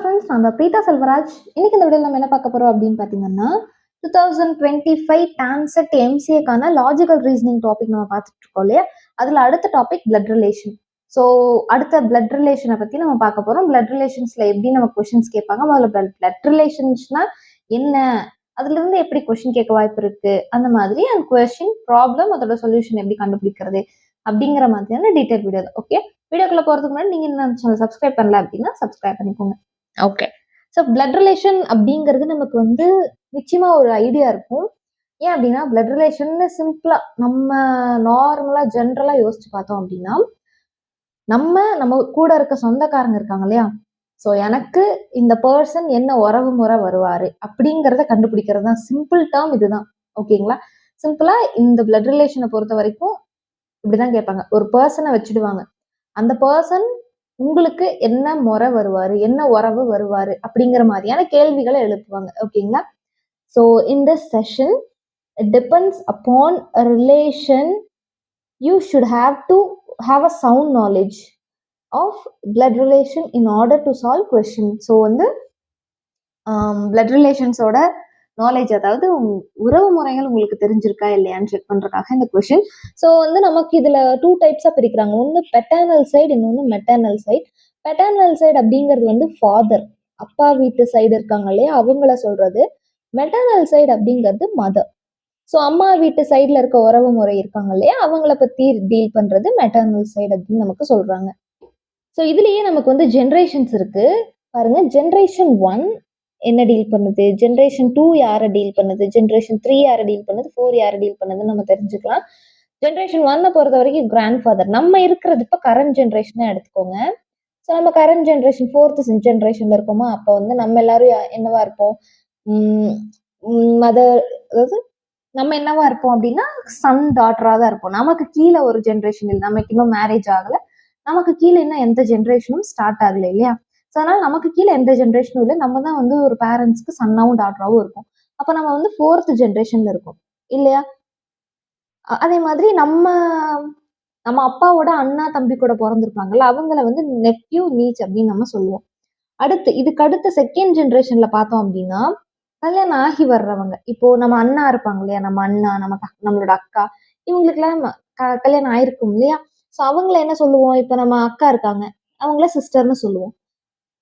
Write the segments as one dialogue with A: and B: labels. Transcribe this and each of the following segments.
A: Friends, நான் தான் பிரீதா செல்வராஜ். இன்னைக்கு இந்த வீடியோவில் நம்ம என்ன பார்க்க போகிறோம் அப்படின்னு பார்த்தீங்கன்னா 2025 டான்செட் எம்சிஏக்கான லாஜிக்கல் ரீசனிங் டாபிக் நம்ம பார்த்துட்டு இருக்கோம் இல்லையா. அதில் அடுத்த டாபிக் பிளட் ரிலேஷன். ஸோ அடுத்த பிளட் ரிலேஷனை பற்றி நம்ம பார்க்க போகிறோம். பிளட் ரிலேஷன்ஸில் எப்படி நம்ம கொஷின்ஸ் கேட்பாங்க, முதல்ல பிளட் ரிலேஷன்ஸ்னா என்ன, அதுலேருந்து எப்படி கொஷின் கேட்க வாய்ப்பு இருக்குது, அந்த மாதிரி அந்த கொஷின் ப்ராப்ளம் அதோட சொல்யூஷன் எப்படி கண்டுபிடிக்கிறது அப்படிங்கிற மாதிரியான டீட்டெயில் வீடியோ தான். ஓகே, வீடியோக்குள்ளே போகிறதுக்கு முன்னாடி நீங்கள் இந்த சேனல் சப்ஸ்கிரைப் பண்ணல அப்படின்னா சப்ஸ்கிரைப் பண்ணிக்கோங்க. ஓகே, ஸோ பிளட் ரிலேஷன் அப்படிங்கிறது நமக்கு வந்து நிச்சயமா ஒரு ஐடியா இருக்கும். ஏன் அப்படின்னா பிளட் ரிலேஷன் சிம்பிளா நம்ம நார்மலா ஜென்ரலா யோசிச்சு பார்த்தோம் அப்படின்னா நம்ம கூட இருக்க சொந்தக்காரங்க இருக்காங்க இல்லையா. ஸோ எனக்கு இந்த பர்சன் என்ன உறவு முறை வருவாரு அப்படிங்கிறத கண்டுபிடிக்கிறது தான் சிம்பிள் டேர்ம் இதுதான். ஓகேங்களா, சிம்பிளா இந்த பிளட் ரிலேஷனை பொறுத்த வரைக்கும் இப்படிதான் கேட்பாங்க. ஒரு பர்சனை வச்சுடுவாங்க, அந்த பர்சன் உங்களுக்கு என்ன முறை வருவாரு, என்ன உறவு வருவாரு அப்படிங்கிற மாதிரியான கேள்விகளை எழுப்புவாங்க. ஓகேங்களா, so in this session it depends upon a relation. You should have to have a sound knowledge of blood relation in order to solve question. So வந்து blood relationஸோட நாலேஜ், அதாவது உறவு முறைகள் உங்களுக்கு தெரிஞ்சிருக்கா இல்லையான்னு செக் பண்றதுக்காக இந்த கொஸ்டின். ஸோ வந்து நமக்கு இதுல 2 டைப்ஸா பிரிக்கிறாங்க. ஒன்று பெட்டர்னல் சைடு, இன்னொன்று மெட்டர்னல் சைடு. பெட்டர்னல் சைடு அப்படிங்கிறது வந்து ஃபாதர், அப்பா வீட்டு சைடு இருக்காங்க இல்லையா, அவங்கள சொல்றது. மெட்டர்னல் சைடு அப்படிங்கிறது மதர். ஸோ அம்மா வீட்டு சைடில் இருக்க உறவு முறை இருக்காங்க இல்லையா, அவங்கள பற்றி டீல் பண்ணுறது மெட்டர்னல் சைடு அப்படின்னு நமக்கு சொல்கிறாங்க. ஸோ இதுலேயே நமக்கு வந்து ஜென்ரேஷன்ஸ் இருக்குது பாருங்க. ஜென்ரேஷன் 1 என்ன டீல் பண்ணுது, ஜென்ரேஷன் 2 யாரை டீல் பண்ணுது, ஜென்ரேஷன் 3 யாரை டீல் பண்ணுது, 4 யாரை டீல் பண்ணுதுன்னு நம்ம தெரிஞ்சுக்கலாம். ஜென்ரேஷன் 1 பொறுத்த வரைக்கும் கிராண்ட் ஃபாதர். நம்ம இருக்கிறது இப்போ கரண்ட் ஜென்ரேஷனாக எடுத்துக்கோங்க. ஸோ நம்ம கரண்ட் ஜென்ரேஷன் 4th ஜென்ரேஷனில் இருக்கோமா, அப்போ வந்து நம்ம எல்லாரும் என்னவா இருப்போம், மதர், அதாவது நம்ம என்னவா இருப்போம் அப்படின்னா சன் டாட்டராக தான் இருப்போம். நமக்கு கீழே ஒரு ஜென்ரேஷன் இல்லை, நமக்கு இன்னும் மேரேஜ் ஆகலை, நமக்கு கீழே இன்னும் எந்த ஜென்ரேஷனும் ஸ்டார்ட் ஆகலை இல்லையா. ஸோ அதனால நமக்கு கீழே எந்த ஜென்ரேஷனும் இல்லை, நம்ம தான் வந்து ஒரு பேரண்ட்ஸ்க்கு சன்னாவும் டாட்டராகவும் இருக்கும். அப்போ நம்ம வந்து 4th ஜென்ரேஷன்ல இருக்கோம் இல்லையா. அதே மாதிரி நம்ம அப்பாவோட அண்ணா தம்பி கூட பிறந்திருப்பாங்கல்ல, அவங்கள வந்து நெப்யூ நீச் அப்படின்னு நம்ம சொல்லுவோம். இதுக்கு அடுத்த 2nd ஜென்ரேஷன்ல பார்த்தோம் அப்படின்னா கல்யாணம் ஆகி வர்றவங்க. இப்போ நம்ம அண்ணா இருப்பாங்க இல்லையா, நம்ம அண்ணா, நம்மளோட அக்கா, இவங்களுக்குலாம் கல்யாணம் ஆயிருக்கும் இல்லையா. ஸோ அவங்கள என்ன சொல்லுவோம், இப்போ நம்ம அக்கா இருக்காங்க, அவங்கள சிஸ்டர்னு சொல்லுவோம்.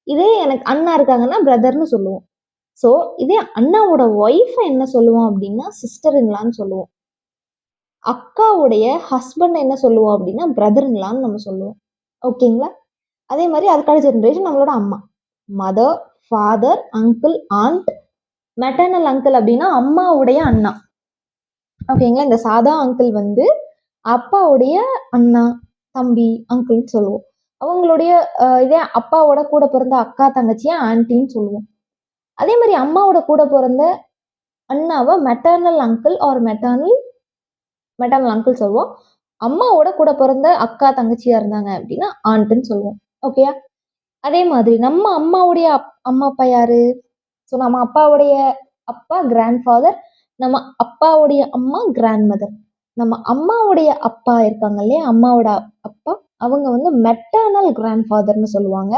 A: இதே எனக்கு அண்ணா இருக்காங்கன்னா பிரதர்னு சொல்லுவோம். ஸோ இதே அண்ணாவோட ஒய்ஃபை என்ன சொல்லுவோம் அப்படின்னா சிஸ்டர் இன்லான்னு சொல்லுவோம். அக்காவுடைய ஹஸ்பண்ட் என்ன சொல்லுவோம் அப்படின்னா பிரதர் இன்லான்னு நம்ம சொல்லுவோம். ஓகேங்களா, அதே மாதிரி அதுக்கான ஜென்ரேஷன் நம்மளோட அம்மா, mother, father, uncle, and. Maternal uncle அப்படின்னா அம்மாவுடைய அண்ணா. ஓகேங்களா, இந்த சாதா அங்கிள் வந்து அப்பாவுடைய அண்ணா, தம்பி, அங்கிள்னு சொல்லுவோம். அவங்களுடைய இதே அப்பாவோட கூட பிறந்த அக்கா தங்கச்சியை ஆன்டின்னு சொல்லுவோம். அதே மாதிரி அம்மாவோட கூட பிறந்த அண்ணாவை maternal uncle or maternal uncle சொல்லுவோம். அம்மாவோட கூட பிறந்த அக்கா தங்கச்சியா இருந்தாங்க அப்படின்னா ஆண்ட்டுன்னு சொல்லுவோம். ஓகேயா, அதே மாதிரி நம்ம அம்மாவுடைய அம்மா அப்பா யாரு, ஸோ நம்ம அப்பாவுடைய அப்பா கிராண்ட் ஃபாதர், நம்ம அப்பாவுடைய அம்மா கிராண்ட் மதர். நம்ம அம்மாவுடைய அப்பா இருக்காங்க இல்லையா, அம்மாவோட அப்பா, அவங்க வந்து மெட்டர்னல் கிராண்ட் ஃபாதர்னு சொல்லுவாங்க.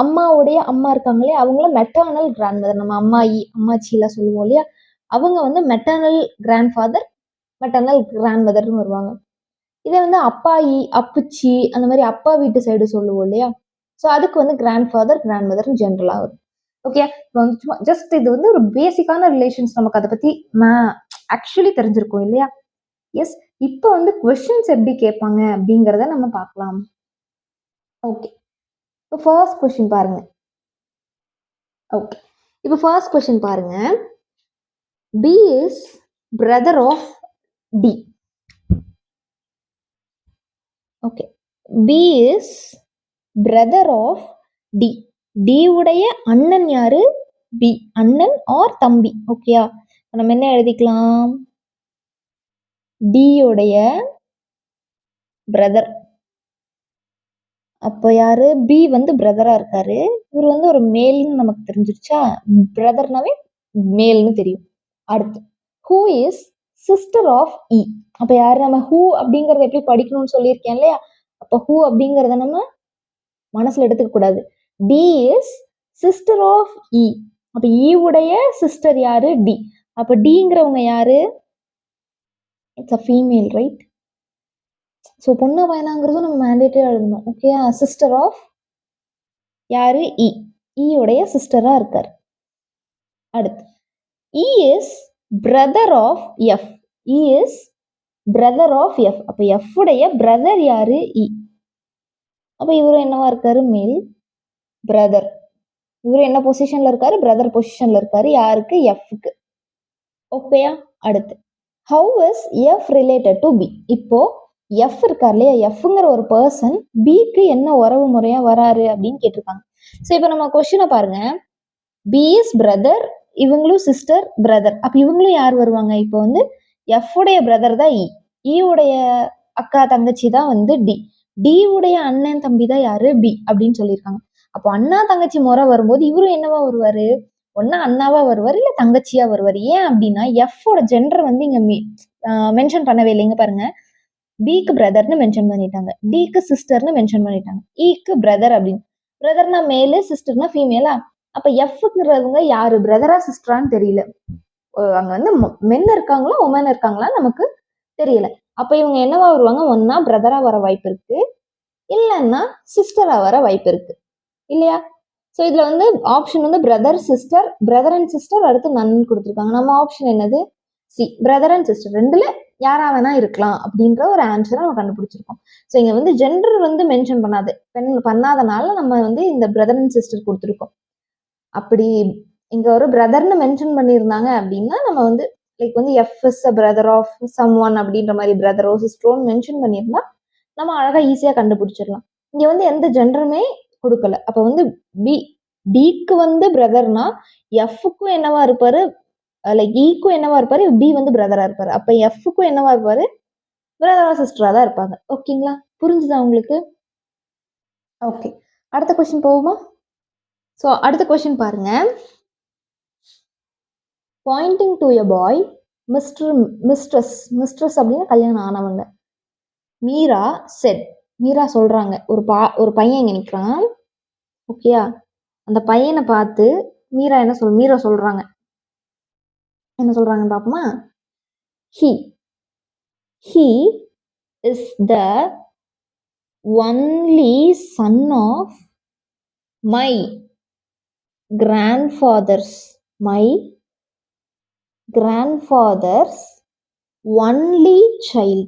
A: அம்மாவுடைய அம்மா இருக்காங்க இல்லையா, அவங்கள மெட்டர்னல் கிராண்ட் மதர், நம்ம அம்மாயி அம்மாச்சிலாம் சொல்லுவோம் இல்லையா, அவங்க வந்து மெட்டர்னல் கிராண்ட் ஃபாதர், மெட்டர்னல் கிராண்ட் மதர்னு வருவாங்க. இதே வந்து அப்பாயி, அப்புச்சி, அந்த மாதிரி அப்பா வீட்டு சைடு சொல்லுவோம் இல்லையா, ஸோ அதுக்கு வந்து கிராண்ட் ஃபாதர், கிராண்ட் மதர்னு ஜென்ரலாக வரும். ஓகே, இப்போ வந்து சும்மா ஜஸ்ட் இது வந்து ஒரு பேசிக்கான ரிலேஷன்ஸ், நமக்கு அதை பற்றி ஆக்சுவலி தெரிஞ்சிருக்கும் இல்லையா. எஸ், இப்போ வந்து கொஸ்டின்ஸ் எப்படி கேட்பாங்க அப்படிங்கிறத நம்ம பார்க்கலாம். ஓகே, இப்போ ஃபர்ஸ்ட் கொஸ்டின் பாருங்க. ஓகே, இப்போ ஃபர்ஸ்ட் கொஸ்டின் பாருங்க. B is brother of D. Okay, B is brother of D. D உடைய அண்ணன் யாரு, பி, அண்ணன் ஆர் தம்பி. ஓகேயா, நம்ம என்ன எழுதிக்கலாம், டி உடைய பிரதர். அப்போ யாரு, பி வந்து பிரதரா இருக்காரு, இவர் வந்து ஒரு மேல்னு நமக்கு தெரிஞ்சிருச்சா, பிரதர்னாவே மேல்னு தெரியும். அடுத்து ஹூ இஸ் சிஸ்டர் ஆஃப் இ. அப்போ யாரு, நம்ம ஹூ அப்படிங்கறத எப்படி படிக்கணும்னு சொல்லியிருக்கேன் இல்லையா, அப்போ ஹூ அப்படிங்கறத நம்ம மனசுல எடுத்துக்க கூடாது. டி இஸ் சிஸ்டர் ஆஃப் இ. அப்ப இ உடைய சிஸ்டர் யாரு? டி. அப்ப டிங்கிறவங்க யாரு? It's a female, right? So பொண்ணா பையனாங்கிறதும் நம்ம மேண்டேட்டரியா எழுதணும். ஓகே, சிஸ்டர் ஆஃப் யாரு? இ. இ உடைய சிஸ்டரா இருக்கார். அடுத்து E is brother of F. E is brother of F. அப்ப எஃப் உடைய பிரதர் யாரு? இ. அப்ப இவரு என்னவா இருக்காரு? மேல் பிரதர். இவரு என்ன பொசிஷன்ல இருக்காரு? பிரதர் பொசிஷன்ல இருக்காரு. யாருக்கு? எஃப்க்கு. ஓகேயா? அடுத்து how is F related to B. இப்போ எஃப் இருக்கார் இல்லையா, எஃப்ங்கிற ஒரு பர்சன் பிக்கு என்ன உறவு முறையா வராரு அப்படின்னு கேட்டிருக்காங்க. ஸோ இப்போ நம்ம கொஸ்டினை பாருங்க. பி இஸ் பிரதர், இவங்களும் சிஸ்டர் பிரதர். அப்ப இவங்களும் யார் வருவாங்க? இப்போ வந்து எஃப் உடைய பிரதர் தான் இ. இ உடைய அக்கா தங்கச்சி தான் வந்து டி. டி உடைய அண்ணன் தம்பி தான் யாரு? பி அப்படின்னு சொல்லியிருக்காங்க. அப்போ அண்ணா தங்கச்சி முறை வரும்போது இவரும் என்னவா வருவாரு? ஒன்னா அண்ணாவா வருவார், இல்ல தங்கச்சியா வருவார். ஏன் அப்படின்னா எஃப்ஓட ஜெண்டர் வந்து இங்க மென்ஷன் பண்ணவே இல்லைங்க. பாருங்க, பிக்கு பிரதர்னு மென்ஷன் பண்ணிட்டாங்க, டிக்கு சிஸ்டர்னு மென்ஷன் பண்ணிட்டாங்க, இக்கு பிரதர் அப்படின்னு. பிரதர்னா மேலு, சிஸ்டர்னா ஃபீமேலா. அப்ப எஃப்ங்கிறவங்க யாரு? பிரதரா சிஸ்டரான்னு தெரியல. அங்க வந்து மென் இருக்காங்களா உமன் இருக்காங்களா நமக்கு தெரியல. அப்ப இவங்க என்னவா வருவாங்க? ஒன்னா பிரதரா வர வாய்ப்பு இருக்கு, இல்லைன்னா சிஸ்டரா வர வாய்ப்பு இருக்கு இல்லையா? ஸோ இதுல வந்து ஆப்ஷன் வந்து brother sister, brother and sister, அடுத்து நன் கொடுத்துருக்காங்க. நம்ம ஆப்ஷன் என்னது? C, brother and sister. ரெண்டுல யாரா வேணா இருக்கலாம் அப்படின்ற ஒரு ஆன்சரை நம்ம கண்டுபிடிச்சிருக்கோம். ஸோ இங்க வந்து ஜெண்டர் வந்து மென்ஷன் பண்ணாதனால நம்ம வந்து இந்த பிரதர் அண்ட் சிஸ்டர் கொடுத்துருக்கோம். அப்படி இங்க ஒரு பிரதர்னு மென்ஷன் பண்ணியிருந்தாங்க அப்படின்னா நம்ம வந்து லைக் வந்து F is a brother of someone அப்படின்ற மாதிரி பிரதரோ சிஸ்டரோன்னு மென்ஷன் பண்ணியிருந்தா நம்ம அழகா ஈஸியா கண்டுபிடிச்சிடலாம். இங்க வந்து எந்த ஜெண்டருமே கொடுக்கல. அப்ப வந்து பி, டிக்கு வந்து பிரதர்னா எஃப்க்கும் என்னவா இருப்பாரு? லைக் ஈக்கும் என்னவா இருப்பாரு? பி வந்து பிரதரா இருப்பாரு. அப்ப எஃப்க்கும் என்னவா இருப்பாரு? பிரதரா சிஸ்டரா தான் இருப்பாங்க. ஓகேங்களா? புரிஞ்சுதா உங்களுக்கு? ஓகே, அடுத்த கொஸ்டின் போகுமா? ஸோ அடுத்த கொஸ்டின் பாருங்க. Pointing to a bye, mistress அப்படின்னு கல்யாணம் ஆனவங்க. மீரா செட். மீரா சொல்றாங்க, ஒரு பையன் இங்க நிக்கிறான். ஓகேயா? அந்த பையனை பார்த்து மீரா சொல்றாங்க என்ன சொல்றாங்கன்னு பாப்போமா? he is the only son of my grandfather's only child.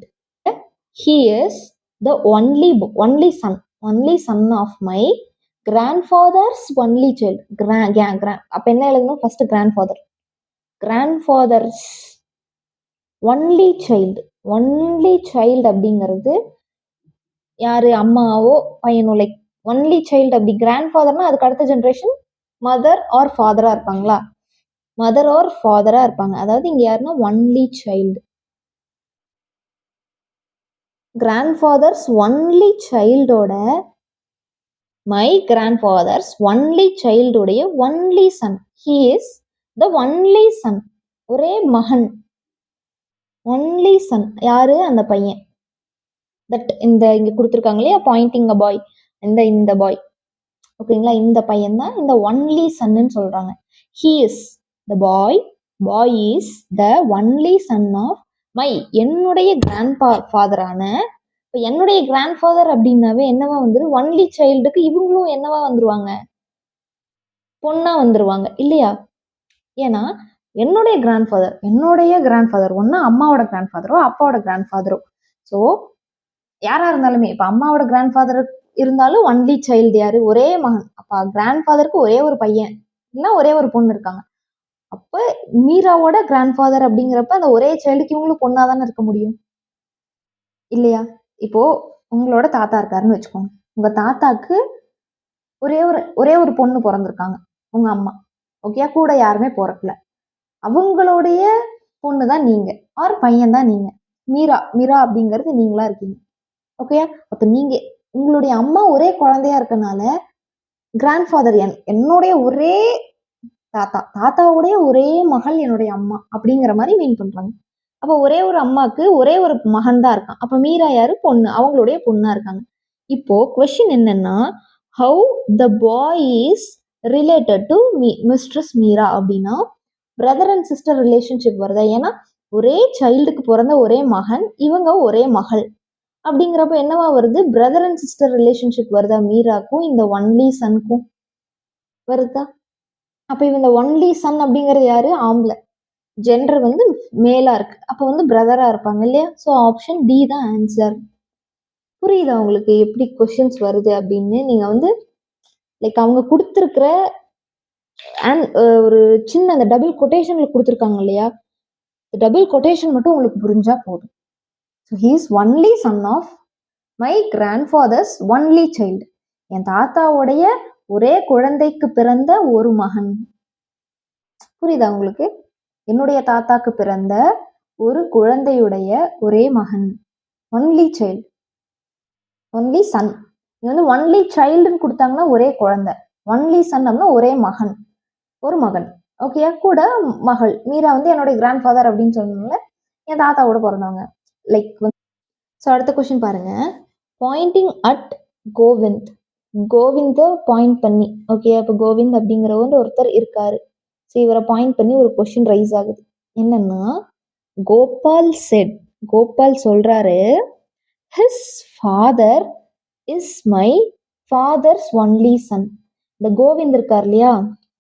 A: He is the only son of my grandfather's only child. அப்ப என்ன எழுதணும்? ஃபர்ஸ்ட் grandfather's only child அப்படிங்கிறது யாரு? அம்மாவோ பையனோ. லைக் ஒன்லி சைல்டு அப்படி கிராண்ட்ஃபாதர்னா அதுக்கு அடுத்த ஜென்ரேஷன் மதர் ஆர் ஃபாதரா இருப்பாங்களா? மதர் ஆர் ஃபாதரா இருப்பாங்க. அதாவது இங்க யாருன்னா ஒன்லி சைல்டு. கிராண்ட்ஃபாதர்ஸ் ஒன்லி சைல்டோட மை கிராண்ட்ஃபாதர்ஸ் ஒன்லி சைல்டுடைய only son. He is the only son, ஒரே மகன். ஒன்லி சன் யாரு? அந்த பையன். தட் இங்க கொடுத்துருக்காங்க இல்லையா, பாயிண்டிங் அ பாய், இந்த பாய். ஓகேங்களா? இந்த பையன் தான் இந்த ஒன்லி சன்னு சொல்றாங்க. He is the boy is the only son of my, என்னுடைய கிராண்ட்ஃபாதரான. இப்போ என்னுடைய கிராண்ட்ஃபாதர் அப்படின்னாவே என்னவா வந்துரு? ஒன்லி சைல்டுக்கு இவங்களும் என்னவா வந்துருவாங்க? பொண்ணா வந்துருவாங்க இல்லையா? ஏன்னா என்னுடைய கிராண்ட்ஃபாதர் ஒன்னா அம்மாவோட கிராண்ட்ஃபாதரோ அப்பாவோட கிராண்ட்ஃபாதரோ. ஸோ யாரா இருந்தாலுமே, இப்ப அம்மாவோட கிராண்ட்ஃபாதர் இருந்தாலும் ஒன்லி சைல்டு யாரு? ஒரே மகன். அப்ப கிராண்ட்ஃபாதருக்கு ஒரே ஒரு பையன் இல்லைன்னா ஒரே ஒரு பொண்ணு இருக்காங்க. அப்ப மீராவோட கிராண்ட்ஃபாதர் அப்படிங்கிறப்ப அந்த ஒரே சைல்டுக்கு இவங்களும் பொண்ணாதானே இருக்க முடியும் இல்லையா? இப்போ உங்களோட தாத்தா இருக்காருன்னு வச்சுக்கோங்க. உங்க தாத்தாக்கு ஒரே ஒரு பொண்ணு பிறந்திருக்காங்க, உங்க அம்மா. ஓகே, கூட யாருமே பிறக்கல. அவங்களுடைய பொண்ணு தான் நீங்க, ஆர் பையன் தான் நீங்க. மீரா அப்படிங்கிறது நீங்களா இருக்கீங்க. ஓகே, அப்ப நீங்க உங்களுடைய அம்மா ஒரே குழந்தையா இருக்கனால கிராண்ட்ஃபாதர் என்னுடைய ஒரே தாத்தாவுடைய ஒரே மகள் என்னுடைய அம்மா அப்படிங்கிற மாதிரி மீன் பண்றாங்க. அப்ப ஒரே ஒரு அம்மாக்கு ஒரே ஒரு மகன் தான் இருக்கான். அப்ப மீரா யாரு? பொண்ணு, அவங்களுடைய பொண்ணா இருக்காங்க. இப்போ கொஸ்டின் என்னன்னா, how the boy is related to mistress Meera அப்படின்னா பிரதர் அண்ட் சிஸ்டர் ரிலேஷன்ஷிப் வருதா? ஏன்னா ஒரே சைல்டுக்கு பிறந்த ஒரே மகன், இவங்க ஒரே மகள் அப்படிங்கிறப்ப என்னவா வருது? பிரதர் அண்ட் சிஸ்டர் ரிலேஷன்ஷிப் வருதா மீராக்கும் இந்த ஒன்லி சனுக்கும்? வருதா? அப்ப இவங்க ஒன்லி சன் அப்படிங்கிறது யாரு? ஆம்பளை. ஜெண்டர் வந்து மேலா இருக்கு. அப்ப வந்து பிரதரா இருப்பாங்க இல்லையா? ஸோ ஆப்ஷன் டி தான் ஆன்சர். புரியுதா உங்களுக்கு எப்படி கொஸ்டின்ஸ் வருது அப்படின்னு? நீங்க வந்து லைக் அவங்க கொடுத்துருக்கிற ஒரு சின்ன அந்த டபுள் கொட்டேஷன்ல கொடுத்துருக்காங்க இல்லையா? டபுள் கொட்டேஷன் மட்டும் உங்களுக்கு புரிஞ்சா போதும். So he is only son of my grandfather's only child. என் தாத்தாவுடைய ஒரே குழந்தைக்கு பிறந்த ஒரு மகன். புரியுதா உங்களுக்கு? என்னுடைய தாத்தாக்கு பிறந்த ஒரு குழந்தையுடைய ஒரே மகன். Only child, only Sun. நீங்க வந்து ஒன்லி சைல்டுன்னு கொடுத்தாங்கன்னா ஒரே குழந்தை, ஒன்லி சன் அப்படின்னா ஒரே மகன், ஒரு மகன். ஓகே, கூட மகள். மீரா வந்து என்னுடைய கிராண்ட் ஃபாதர் அப்படின்னு சொன்னால என் தாத்தாவோட பிறந்தவங்க. லைக் ஸோ அடுத்த கொஸ்டின் பாருங்க. Pointing at Govind. Govind point பண்ணி, ஓகே, அப்போ கோவிந்த் அப்படிங்கிறவர் ஒருத்தர் இருக்காரு. ஸோ இவரை பாயிண்ட் பண்ணி ஒரு கொஸ்டின் ரைஸ் ஆகுது. என்னன்னா, கோபால் செட், கோபால் சொல்றாரு, his father is my fathers only Sun. இந்த கோவிந்த் இருக்கார் இல்லையா?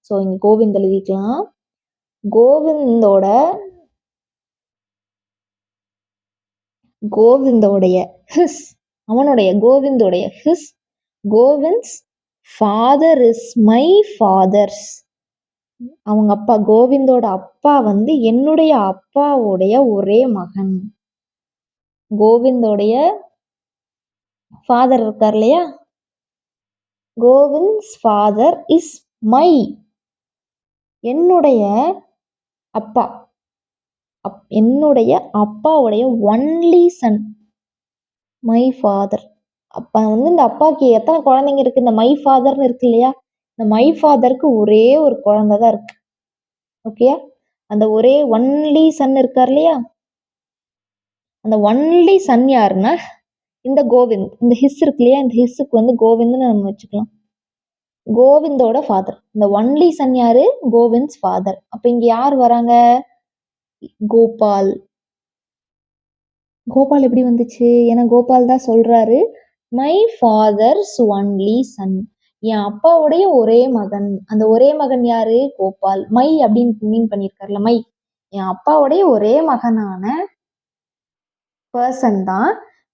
A: ஸோ இங்க கோவிந்த் எழுதிக்கலாம். கோவிந்தோடைய ஹிஸ், அவனுடைய கோவிந்தோடைய his, Govind's father is my father's. அவங்க அப்பா, கோவிந்தோட அப்பா வந்து என்னுடைய அப்பாவுடைய ஒரே மகன். கோவிந்தோடைய ஃபாதர் இருக்கார் இல்லையா? கோவிந்த்ஸ் ஃபாதர் இஸ் மை, என்னுடைய அப்பா, என்னுடைய அப்பாவுடைய ஒன்லி சன், மை ஃபாதர். அப்பா வந்து இந்த அப்பாவுக்கு எத்தனை குழந்தைங்க இருக்கு? இந்த மை ஃபாதர்னு இருக்கு இல்லையா? இந்த மை ஃபாதருக்கு ஒரே ஒரு குழந்தை தான் இருக்கு. ஓகே, அந்த ஒரே ஒன்லி சன் இருக்கார் இல்லையா? அந்த ஒன்லி சன் யாருன்னா இந்த கோவிந்த். இந்த ஹிஸ் இருக்கு இல்லையா? இந்த ஹிஸ்ஸுக்கு வந்து கோவிந்த்னு நம்ம வச்சுக்கலாம். கோவிந்தோட ஃபாதர். இந்த ஒன்லி சன் யாரு? கோவிந்த்ஸ் ஃபாதர். அப்ப இங்க யார் வராங்க? கோபால். கோபால் எப்படி வந்துச்சு? ஏன்னா கோபால் தான் சொல்றாரு, மை ஃபாதர்ஸ் ஒன்லி சன், என் அப்பாவுடைய ஒரே மகன். அந்த ஒரே மகன் யாரு? கோபால். மை அப்படின்னு மீன் பண்ணியிருக்காருல, மை, என் அப்பாவுடைய ஒரே மகனான பர்சன் தான்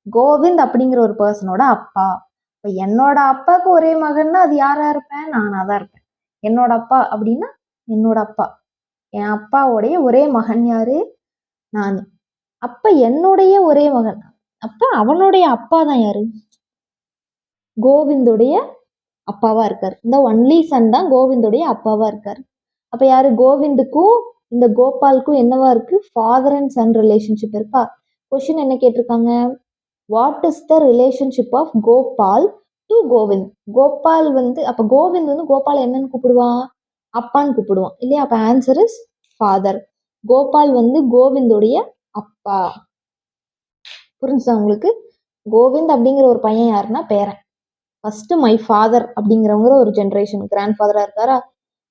A: கோவிந்த் அப்படிங்கிற ஒரு பர்சனோட அப்பா. இப்போ என்னோட அப்பாவுக்கு ஒரே மகன்னா அது யாரா இருப்பேன்? நானா தான் இருப்பேன். என்னோட அப்பா அப்படின்னா என்னோட அப்பா, என் அப்பாவுடைய ஒரே மகன் யாரு? நான். அப்ப என்னுடைய ஒரே மகன், அப்ப அவனுடைய அப்பா தான் யாரு? கோவிந்துடைய அப்பாவா இருக்காரு. இந்த ஒன்லி சன் தான் கோவிந்துடைய அப்பாவா இருக்காரு. அப்ப யாரு? கோவிந்துக்கும் இந்த கோபாலுக்கும் என்னவா இருக்கு? ஃபாதர் அண்ட் சன் ரிலேஷன்ஷிப் இருக்கா? கொஸ்டின் என்ன கேட்டிருக்காங்க? What is the relationship of Gopal to Govind? Gopal வந்து, அப்ப கோவிந்த் வந்து கோபால் என்னன்னு கூப்பிடுவான்? அப்பான்னு கூப்பிடுவான் இல்லையா? அப்ப ஆன்சர் இஸ் ஃபாதர். கோபால் வந்து கோவிந்துடைய அப்பா. புரிஞ்சுதா உங்களுக்கு? கோவிந்த் அப்படிங்கிற ஒரு பையன் யாருன்னா பேரன். ஃபர்ஸ்ட் மை ஃபாதர் அப்படிங்கிறவங்க ஒரு ஜென்ரேஷன் கிராண்ட் ஃபாதரா இருக்காரா?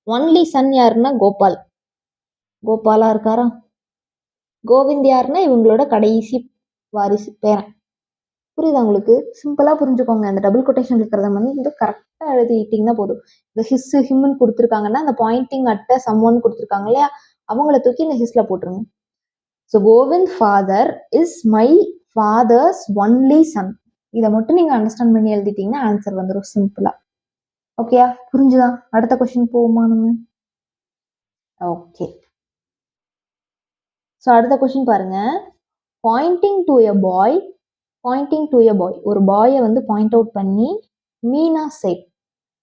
A: ஒன்லி சன் யாருன்னா கோபால், கோபாலா இருக்காரா? கோவிந்த் யாருன்னா இவங்களோட கடைசி வாரிசு, பேரன். புரியுதா உங்களுக்கு? சிம்பிளா புரிஞ்சுக்கோங்க. அந்த டபுள் கொட்டேஷன் இருக்கிறத வந்து கரெக்டா எழுதிட்டீங்கன்னா போதும். இந்த ஹிஸ் ஹிம்னு கொடுத்துருக்காங்கன்னா அந்த பாயிண்டிங் அட்ட சம்ஒன் கொடுத்துருக்காங்க இல்லையா? அவங்கள தூக்கி இந்த ஹிஸ்ல போட்டுருங்க. So Kovind father is my fathers only Sun. இதை மட்டும் நீங்க அண்டர்ஸ்டாண்ட் பண்ணி எழுதிட்டீங்கன்னா ஆன்சர் வந்துடும் சிம்பிளா. ஓகேயா? புரிஞ்சுதா? அடுத்த கொஸ்டின் போவோமா நம்ம? ஓகே, ஸோ அடுத்த கொஸ்டின் பாருங்க. Pointing to a boy, pointing to a boy, ஒரு பாயை வந்து பாயிண்ட் அவுட் பண்ணி மீனா செட்,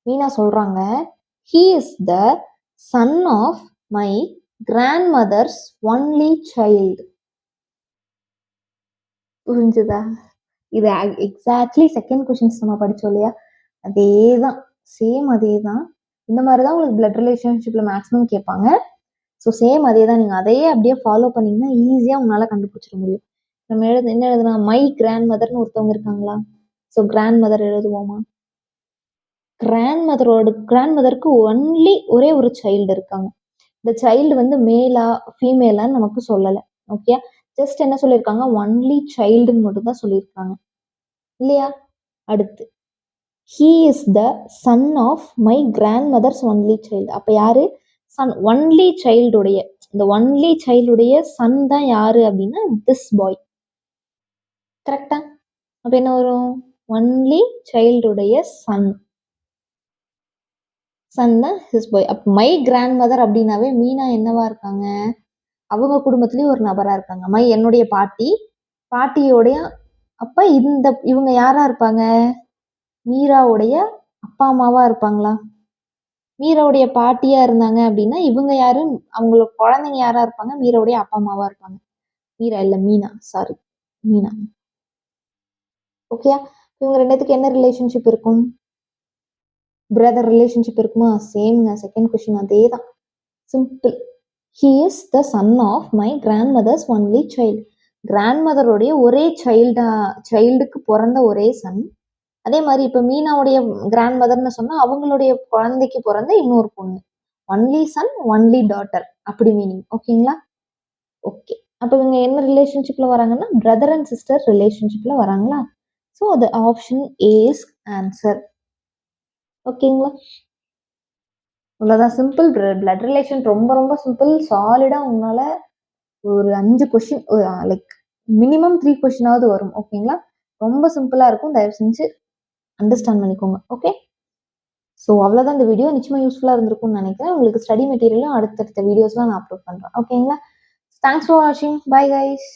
A: மீனா சொல்றாங்க, he is the son of my grandmother's only child. புரிஞ்சுதா? இது எக்ஸாக்ட்லி செகண்ட் கொஸ்டின்ஸ் நம்ம படிச்சோம் இல்லையா? அதே தான், சேம் அதே தான். இந்த மாதிரி தான் உங்களுக்கு பிளட் ரிலேஷன்ஷிப்ல மேக்ஸிமம் கேட்பாங்க. ஸோ சேம் அதே தான். நீங்கள் அதையே அப்படியே ஃபாலோ பண்ணிங்கன்னா ஈஸியாக உங்களால் கண்டுபிடிச்சிட முடியும். நம்ம என்ன எழுதுனா, மை கிராண்ட் மதர்னு ஒருத்தவங்க இருக்காங்களா? ஸோ கிராண்ட் மதர் எழுதுவோமா? கிராண்ட் மதருக்கு ஒன்லி ஒரே ஒரு சைல்டு இருக்காங்க. இந்த சைல்டு வந்து மேலா ஃபீமேலான்னு நமக்கு சொல்லலை. ஓகே, ஜஸ்ட் என்ன சொல்லியிருக்காங்க, ஒன்லி சைல்டுன்னு மட்டும் தான் சொல்லியிருக்காங்க இல்லையா. அடுத்து, he is the son of my grandmother's only child. அப்போ யாரு சன்? ஒன்லி சைல்டுடைய, இந்த ஒன்லி சைல்டுடைய சன் தான் யாரு அப்படின்னா திஸ் பாய். கரெக்டா? அப்போ என்ன வரும்? ஒன்லி சைல்டுடைய சன் தான் ஹிஸ் பாய். அப்போ மை கிராண்ட் மதர் அப்படின்னாவே மீனா என்னவா இருக்காங்க? அவங்க குடும்பத்திலயும் ஒரு நபரா இருக்காங்க. என்னுடைய பாட்டியோடைய அப்ப இவங்க யாரா இருப்பாங்க? மீராவுடைய அப்பா அம்மாவா இருப்பாங்களா? மீராவுடைய பாட்டியா இருந்தாங்க அப்படின்னா இவங்க யாரு? அவங்களோட குழந்தைங்க யாரா இருப்பாங்க? மீராவுடைய அப்பா அம்மாவா இருப்பாங்க. மீரா இல்ல, மீனா, சாரி, மீனா. ஓகேயா? இவங்க ரெண்டுத்துக்கு என்ன ரிலேஷன்ஷிப் இருக்கும்? பிரதர் ரிலேஷன்ஷிப் இருக்குமா? சேம்ங்க. செகண்ட் கொஸ்டின் அதே தான். Simple. He is the son of my grandmother's only child. Grand மதருடைய ஒரே சைல்டுக்கு பிறந்த ஒரே சன். அதே மாதிரி இப்போ மீனாவுடைய கிராண்ட் மதர்னு சொன்னா அவங்களுடைய குழந்தைக்கு பிறந்த இன்னொரு பொண்ணு. ஒன்லி சன் ஒன்லி டாட்டர் அப்படி மீனிங். ஓகேங்களா? ஓகே. அப்போ இவங்க என்ன ரிலேஷன்ஷிப்ல வராங்கன்னா பிரதர் அண்ட் சிஸ்டர் ரிலேஷன்ஷிப்ல வராங்களா? So the option A is answer. ஓகேங்களா? அவ்வளோதான், சிம்பிள். பிளட் ரிலேஷன் ரொம்ப ரொம்ப சிம்பிள். சாலிடாக உங்களால் ஒரு 5 கொஷின், லைக் மினிமம் 3 கொஷினாவது வரும். ஓகேங்களா? ரொம்ப சிம்பிளாக இருக்கும். தயவு செஞ்சு அண்டர்ஸ்டாண்ட் பண்ணிக்கோங்க. ஓகே, ஸோ அவ்வளோதான் இந்த வீடியோ. நிச்சயமாக யூஸ்ஃபுல்லாக இருந்திருக்கும்னு நினைக்கிறேன். உங்களுக்கு ஸ்டடி மெட்டீரியலும் அடுத்தடுத்த வீடியோஸ்லாம் நான் அப்லோட் பண்ணுறேன். ஓகேங்களா? தேங்க்ஸ் ஃபார் வாட்சிங். Bye guys.